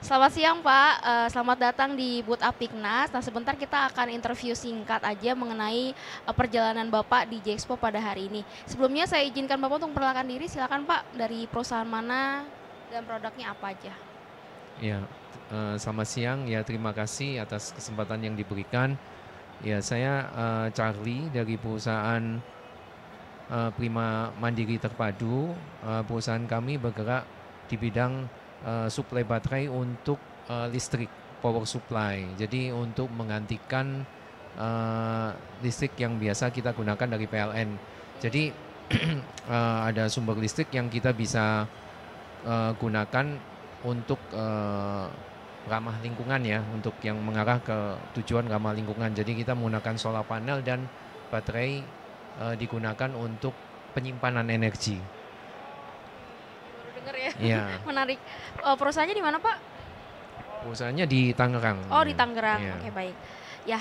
Selamat siang Pak, selamat datang di booth Apiknas. Nah sebentar kita akan interview singkat aja mengenai perjalanan Bapak di Jexpo pada hari ini. Sebelumnya saya izinkan Bapak untuk memperkenalkan diri, silakan Pak, dari perusahaan mana dan produknya apa aja. Ya, selamat siang. Ya, terima kasih atas kesempatan yang diberikan. Ya, saya Charlie dari perusahaan Prima Mandiri Terpadu. Perusahaan kami bergerak di bidang suplai baterai untuk listrik, power supply. Jadi untuk menggantikan listrik yang biasa kita gunakan dari PLN. Jadi ada sumber listrik yang kita bisa gunakan untuk ramah lingkungan ya, untuk yang mengarah ke tujuan ramah lingkungan. Jadi kita menggunakan solar panel dan baterai digunakan untuk penyimpanan energi. Baru dengar ya, Iya, menarik. Perusahaannya di mana Pak? perusahaannya di Tangerang. Oh di Ya. Tangerang, Iya. oke baik. Ya,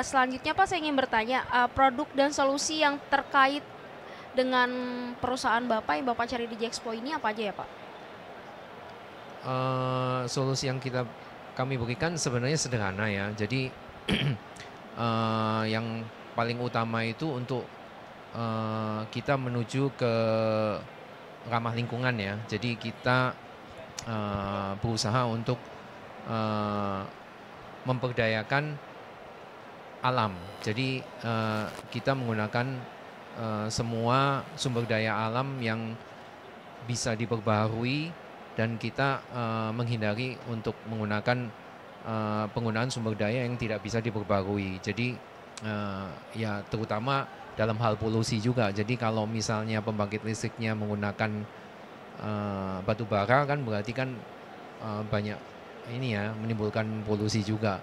selanjutnya Pak saya ingin bertanya, produk dan solusi yang terkait dengan perusahaan Bapak yang Bapak cari di Jexpo ini apa aja ya Pak? Solusi yang kami berikan sebenarnya sederhana ya. Jadi yang paling utama itu untuk kita menuju ke ramah lingkungan ya. Jadi kita berusaha untuk memperdayakan alam. Jadi kita menggunakan semua sumber daya alam yang bisa diperbaharui dan kita menghindari untuk menggunakan penggunaan sumber daya yang tidak bisa diperbarui. Jadi ya terutama dalam hal polusi juga. Jadi kalau misalnya pembangkit listriknya menggunakan batu bara kan berarti kan banyak ini ya menimbulkan polusi juga.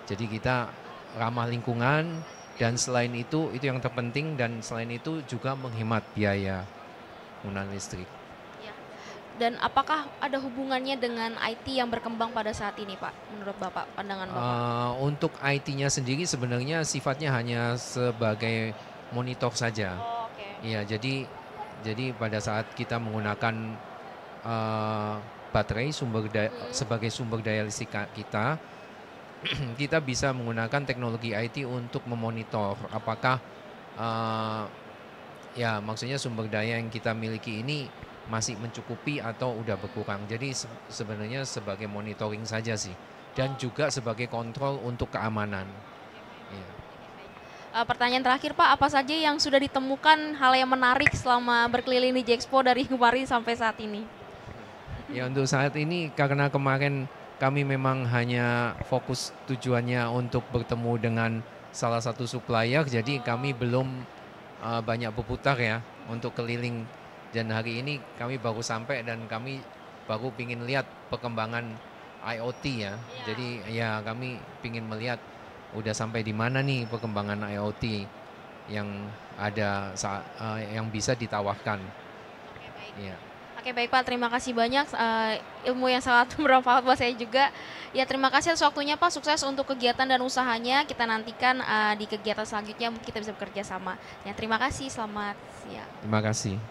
Jadi kita ramah lingkungan dan selain itu yang terpenting dan selain itu juga menghemat biaya penggunaan listrik. Dan apakah ada hubungannya dengan IT yang berkembang pada saat ini, Pak? Menurut Bapak, pandangan Bapak? Untuk IT-nya sendiri sebenarnya sifatnya hanya sebagai monitor saja. Oh, oke. Iya, jadi pada saat kita menggunakan baterai sebagai sumber daya listrik kita, kita bisa menggunakan teknologi IT untuk memonitor apakah ya maksudnya sumber daya yang kita miliki ini masih mencukupi atau udah berkurang. Jadi sebenarnya sebagai monitoring saja sih. Dan juga sebagai kontrol untuk keamanan. Iya. Pertanyaan terakhir, Pak, apa saja yang sudah ditemukan hal yang menarik selama berkeliling di Jexpo dari kemarin sampai saat ini? Ya untuk saat ini karena kemarin kami memang hanya fokus tujuannya untuk bertemu dengan salah satu supplier, jadi kami belum banyak berputar ya untuk keliling. Dan hari ini kami baru sampai dan kami baru ingin lihat perkembangan IoT ya. Jadi ya kami ingin melihat udah sampai di mana nih perkembangan IoT yang ada yang bisa ditawarkan. Oke, baik. Ya. Oke, baik Pak, terima kasih banyak. Ilmu yang sangat bermanfaat buat saya juga. Ya, terima kasih atas waktunya Pak. Sukses untuk kegiatan dan usahanya. Kita nantikan di kegiatan selanjutnya kita bisa bekerja sama. Ya, terima kasih. Selamat siang. Terima kasih.